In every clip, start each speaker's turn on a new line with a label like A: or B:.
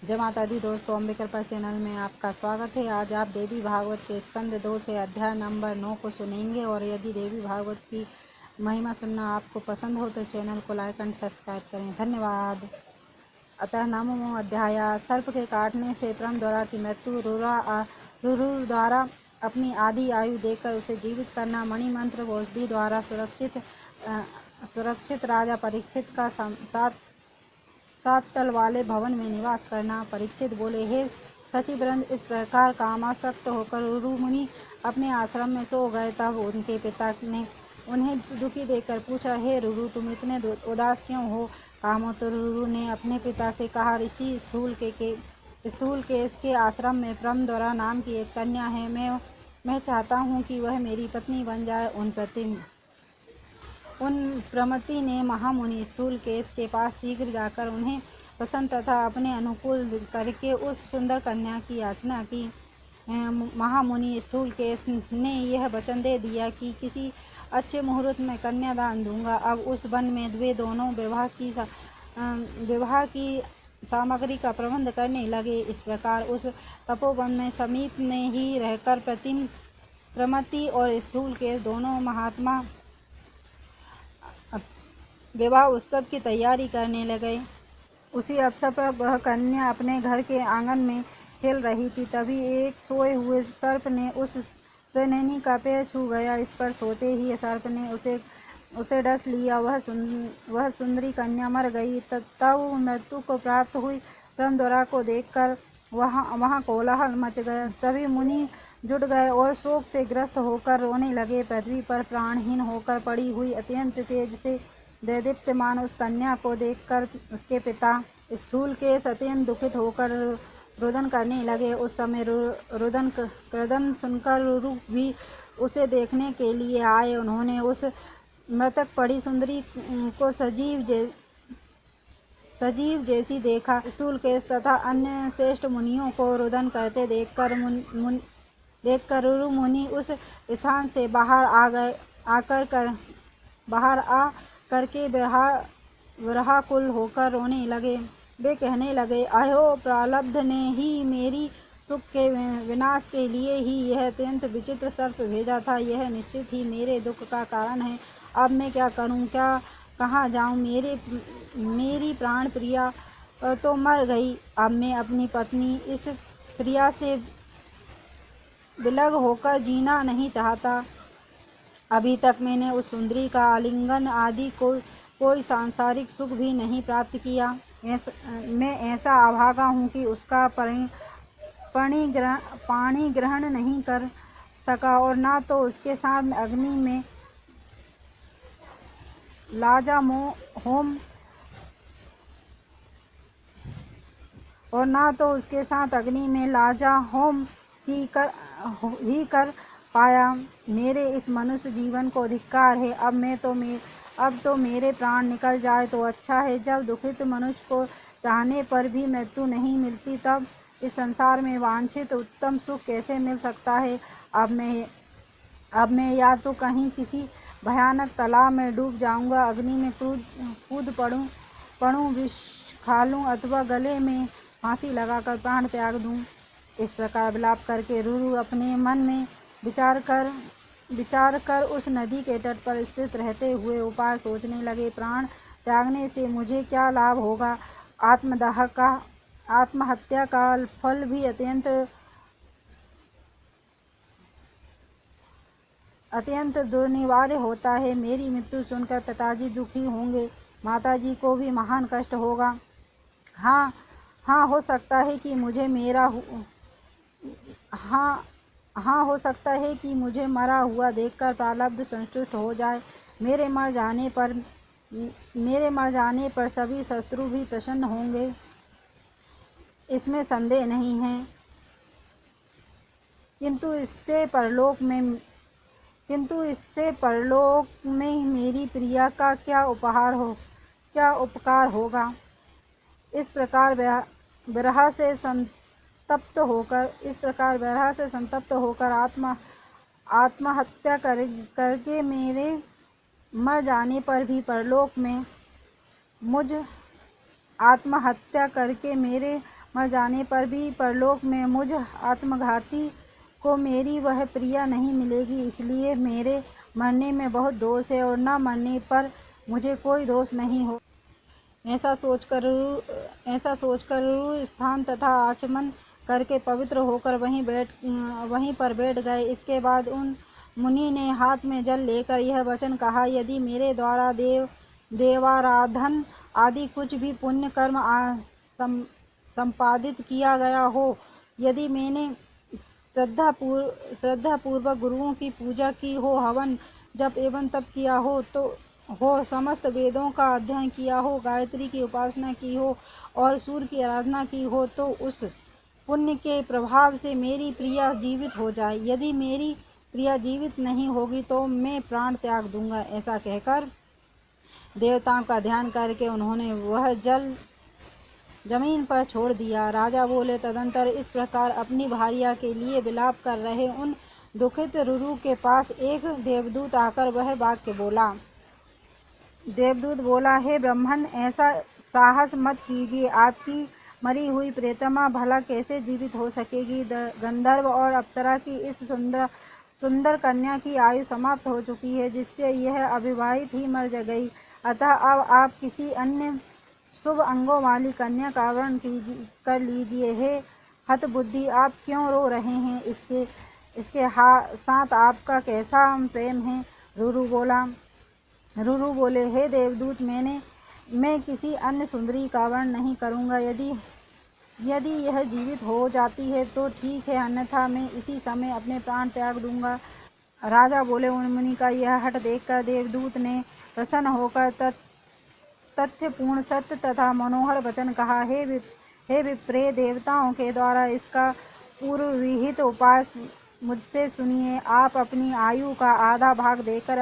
A: जय माता दी दोस्तों, अम्बे कृपा चैनल में आपका स्वागत है। आज आप देवी भागवत के स्कंद 2 से अध्याय नंबर 9 को सुनेंगे। और यदि देवी भागवत की महिमा सुनना आपको पसंद हो तो चैनल को लाइक एंड सब्सक्राइब करें। धन्यवाद। अतः नवमो अध्याय। सर्प के काटने से परमद्वारा की मृत्यु। रुरु द्वारा अपनी आधी आयु देकर उसे जीवित करना। मणिमंत्र औषधि द्वारा सुरक्षित राजा परीक्षित का सात तल वाले भवन में निवास करना। परीक्षित बोले, हे सचिवृंद, इस प्रकार कामासक्त होकर रुरु मुनि अपने आश्रम में सो गए। तब उनके पिता ने उन्हें दुखी देखकर पूछा, हे रुरु, तुम इतने उदास क्यों हो? कामोत्तर रुरु ने अपने पिता से कहा, ऋषि स्थूलकेश के आश्रम में परमद्वारा नाम की एक कन्या है। मैं चाहता हूँ कि वह मेरी पत्नी बन जाए। उन प्रमति ने महामुनि स्थूलकेश के पास शीघ्र जाकर उन्हें पसंद तथा अपने अनुकूल करके उस सुंदर कन्या की याचना की। महामुनि स्थूलकेश ने यह वचन दे दिया कि किसी अच्छे मुहूर्त में कन्यादान दूंगा। अब उस वन में वे दोनों विवाह की सामग्री का प्रबंध करने लगे। इस प्रकार उस तपोवन में समीप में ही रहकर प्रमति और स्थूलकेश दोनों महात्मा विवाह उत्सव की तैयारी करने लगे। उसी अवसर पर वह कन्या अपने घर के आंगन में खेल रही थी। तभी एक सोए हुए सर्प ने उस सुनैनी का पैर छू गया। इस पर सोते ही सर्प ने उसे डस लिया। वह सुंदरी कन्या मर गई। तब मृत्यु को प्राप्त हुई परमद्वारा को देखकर वहाँ कोलाहल मच गया। सभी मुनि जुट गए और शोक से ग्रस्त होकर रोने लगे। पृथ्वी पर प्राणहीन होकर पड़ी हुई अत्यंत तेज से दैदीप्यमान उस कन्या को देखकर उसके पिता स्थूलकेश अत्यंत दुखित होकर रुदन करने लगे। उस समय रुदन सुनकर रुरु भी उसे देखने के लिए आए। उन्होंने उस मृतक पड़ी सुंदरी को सजीव जैसी देखा। स्थूलकेश तथा अन्य श्रेष्ठ मुनियों को रुदन करते देखकर रुरु मुनि उस स्थान से बाहर आ करके विरहाकुल होकर रोने लगे। वे कहने लगे, अहो, प्रारब्ध ने ही मेरी सुख के विनाश के लिए ही यह अत्यंत विचित्र सर्प भेजा था। यह निश्चित ही मेरे दुख का कारण है। अब मैं क्या करूं, कहाँ जाऊं? मेरी प्राण प्रिया तो मर गई। अब मैं अपनी पत्नी इस प्रिया से विलग होकर जीना नहीं चाहता। अभी तक मैंने उस सुंदरी का आलिंगन आदि कोई सांसारिक सुख भी नहीं प्राप्त किया। मैं ऐसा अभागा हूँ कि उसका पाणी ग्रहण नहीं कर सका और न तो उसके साथ अग्नि में लाजा होम ही कर पाया। मेरे इस मनुष्य जीवन को धिक्कार है। अब तो मेरे प्राण निकल जाए तो अच्छा है। जब दुखित मनुष्य को चाहने पर भी मृत्यु नहीं मिलती, तब इस संसार में वांछित उत्तम सुख कैसे मिल सकता है? अब मैं या तो कहीं किसी भयानक तालाब में डूब जाऊंगा, अग्नि में कूद पड़ूं, विष खा लूं अथवा गले में फांसी लगाकर प्राण त्याग दूं। इस प्रकार विलाप करके रुरु अपने मन में विचार कर उस नदी के तट पर स्थित रहते हुए उपाय सोचने लगे। प्राण त्यागने से मुझे क्या लाभ होगा? आत्महत्या का फल भी अत्यंत दुर्निवार्य होता है। मेरी मृत्यु सुनकर पिताजी दुखी होंगे, माताजी को भी महान कष्ट होगा। हाँ, हो सकता है कि मुझे मरा हुआ देखकर प्रारब्ध संतुष्ट हो जाए। मेरे मर जाने पर सभी शत्रु भी प्रसन्न होंगे, इसमें संदेह नहीं है। किंतु इससे परलोक में मेरी प्रिया का क्या उपकार होगा? इस प्रकार विरह से संतप्त होकर आत्महत्या करके मेरे मर जाने पर भी परलोक में मर जाने पर भी परलोक में मुझ आत्मघाती को मेरी वह प्रिया नहीं मिलेगी, इसलिए मेरे मरने में बहुत दोष है और न मरने पर मुझे कोई दोष नहीं हो। ऐसा सोचकर रुरु स्थान तथा आचमन करके पवित्र होकर वहीं पर बैठ गए। इसके बाद उन मुनि ने हाथ में जल लेकर यह वचन कहा, यदि मेरे द्वारा देवाराधन आदि कुछ भी पुण्य कर्म संपादित किया गया हो, यदि मैंने श्रद्धापूर्वक गुरुओं की पूजा की हो, हवन जप एवं तप किया हो, समस्त वेदों का अध्ययन किया हो, गायत्री की उपासना की हो और सूर्य की आराधना की हो, तो उस पुण्य के प्रभाव से मेरी प्रिया जीवित हो जाए। यदि मेरी प्रिया जीवित नहीं होगी तो मैं प्राण त्याग दूंगा। ऐसा कहकर देवताओं का ध्यान करके उन्होंने वह जल जमीन पर छोड़ दिया। राजा बोले, तदंतर इस प्रकार अपनी भार्या के लिए विलाप कर रहे उन दुखित रुरु के पास एक देवदूत आकर वह वाक्य बोला। देवदूत बोला, हे ब्राह्मण, ऐसा साहस मत कीजिए, आपकी मरी हुई प्रेतमा भला कैसे जीवित हो सकेगी। गंधर्व और अप्सरा की इस सुंदर कन्या की आयु समाप्त हो चुकी है, जिससे यह अविवाहित ही मर गई। अतः अब आप किसी अन्य शुभ अंगों वाली कन्या का वर्ण कर लीजिए। हे हतबुद्धि, आप क्यों रो रहे हैं? इसके साथ आपका कैसा प्रेम है? रुरु बोले, हे देवदूत, मैं किसी अन्य सुंदरी का वर्ण नहीं करूंगा। यदि यह जीवित हो जाती है तो ठीक है, अन्यथा मैं इसी समय अपने प्राण त्याग दूंगा। राजा बोले, उन मुनि का यह हठ देखकर देवदूत ने प्रसन्न होकर तथ्यपूर्ण सत्य तथा मनोहर वचन कहा। हे विप्रे, देवताओं के द्वारा इसका पूर्व विहित उपाय मुझसे सुनिए। आप अपनी आयु का आधा भाग देकर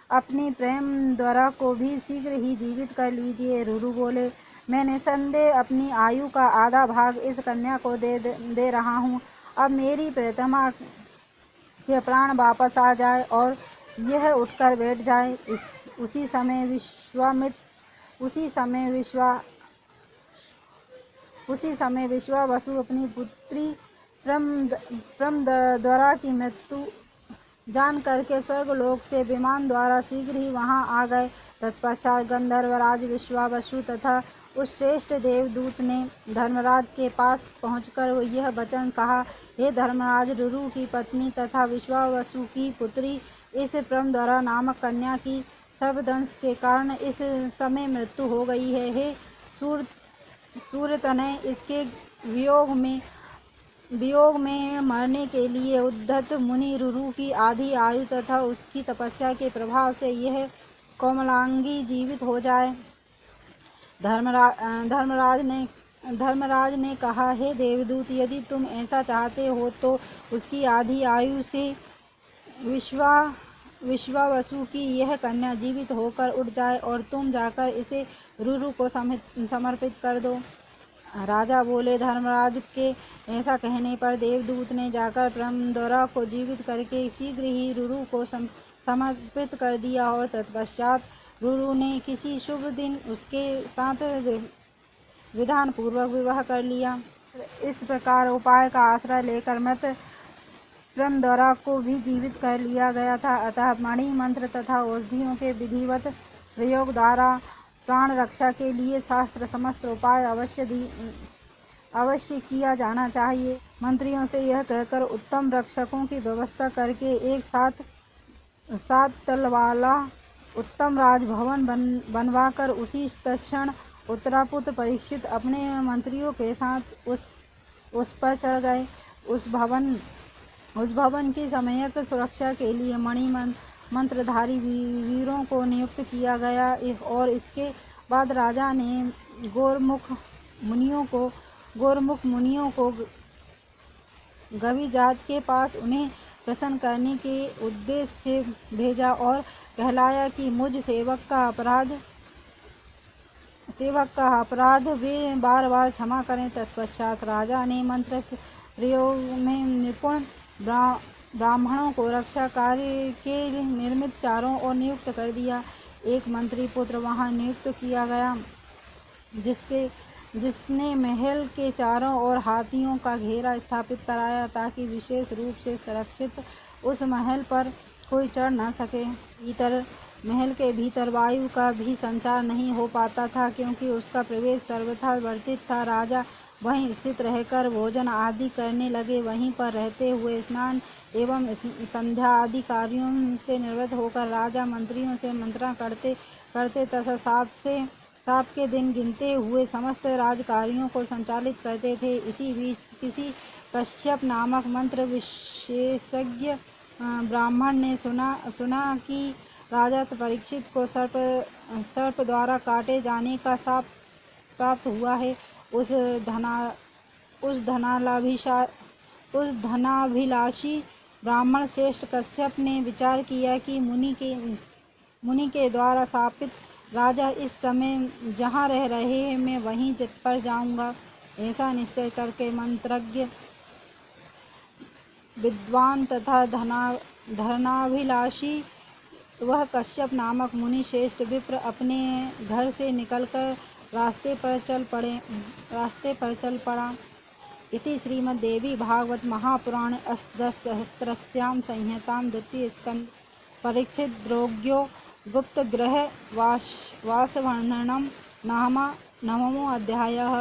A: अपनी प्रेम द्वारा को भी शीघ्र ही जीवित कर लीजिए। रुरु बोले, मैं निसंदेह अपनी आयु का आधा भाग इस कन्या को दे रहा हूँ। अब मेरी प्रेतमा के प्राण वापस आ जाए और यह उठकर बैठ जाए। उसी समय विश्वावसु अपनी पुत्री प्रमदरा की मृत्यु जान करके स्वर्गलोक से विमान द्वारा शीघ्र ही वहां आ गए। तत्पश्चात गंधर्वराज विश्वावसु तथा उस श्रेष्ठ देवदूत ने धर्मराज के पास पहुंचकर यह वचन कहा, हे धर्मराज, रुरु की पत्नी तथा विश्वावसु की पुत्री इस प्रमदरा नामक कन्या की सर्पदंश के कारण इस समय मृत्यु हो गई है। हे सूर्यतनय, इसके वियोग में मरने के लिए उद्धत मुनि रुरु की आधी आयु तथा उसकी तपस्या के प्रभाव से यह कोमलांगी जीवित हो जाए। धर्मराज ने कहा, हे देवदूत, यदि तुम ऐसा चाहते हो तो उसकी आधी आयु से विश्वावसु की यह कन्या जीवित होकर उठ जाए और तुम जाकर इसे रुरु को समर्पित कर दो। राजा बोले, धर्मराज के ऐसा कहने पर देवदूत ने जाकर प्रमदरा को जीवित करके शीघ्र ही रुरु को समर्पित कर दिया और तत्पश्चात रुरु ने किसी शुभ दिन उसके साथ विधान पूर्वक विवाह कर लिया। इस प्रकार उपाय का आश्रय लेकर मृत प्रमदरा को भी जीवित कर लिया गया था। अतः मणि मंत्र तथा औषधियों के विधिवत प्रयोग द्वारा प्राण रक्षा के लिए शास्त्र समस्त उपाय अवश्य किया जाना चाहिए। मंत्रियों से यह कहकर उत्तम रक्षकों की व्यवस्था करके एक सात तल वाला उत्तम राजभवन बनवाकर उसी तत्क्षण उत्तरापुत्र परीक्षित अपने मंत्रियों के साथ उस पर चढ़ गए। उस भवन की सम्यक सुरक्षा के लिए मणि मंत्रधारी वीरों को नियुक्त किया गया और इसके बाद राजा ने गोरमुख मुनियों को गवि जात के पास उन्हें प्रसन्न करने के उद्देश्य से भेजा और कहलाया कि मुझ सेवक का अपराध वे बार बार क्षमा करें। तत्पश्चात राजा ने मंत्र प्रयोग में निपुण ब्राह्मणों को रक्षा कार्य के निर्मित चारों ओर नियुक्त कर दिया। एक मंत्री पुत्र वहां नियुक्त किया गया जिसने महल के चारों ओर हाथियों का घेरा स्थापित कराया ताकि विशेष रूप से सुरक्षित उस महल पर कोई चढ़ न सके। महल के भीतर वायु का भी संचार नहीं हो पाता था, क्योंकि उसका प्रवेश सर्वथा वर्जित था। राजा वहीं स्थित रहकर भोजन आदि करने लगे। वहीं पर रहते हुए स्नान एवं संध्या आदि कार्यों से निवृत्त होकर राजा मंत्रियों से मंत्रणा करते करते तथा सात के दिन गिनते हुए समस्त राजकार्यों को संचालित करते थे। इसी बीच किसी कश्यप नामक मंत्र विशेषज्ञ ब्राह्मण ने सुना कि राजा परीक्षित को सर्प द्वारा काटे जाने का शाप प्राप्त हुआ है। उस धनाभिलाषी ब्राह्मण श्रेष्ठ कश्यप ने विचार किया कि मुनि के द्वारा शापित राजा इस समय जहाँ रह रहे हैं, मैं वहीं पर जाऊंगा। ऐसा निश्चय करके मंत्रज्ञ विद्वान तथा धनाभिलाषी वह कश्यप नामक मुनि श्रेष्ठ विप्र अपने घर से निकलकर रास्ते पर चल पड़ा। इति श्रीमद्देवी भागवत महापुराणे अष्टदशसहस्रस्यां संहितां द्वितीय स्कंध परीक्षित द्रोग्यो गुप्त गृह वासवर्णनम् नवमो अध्यायः।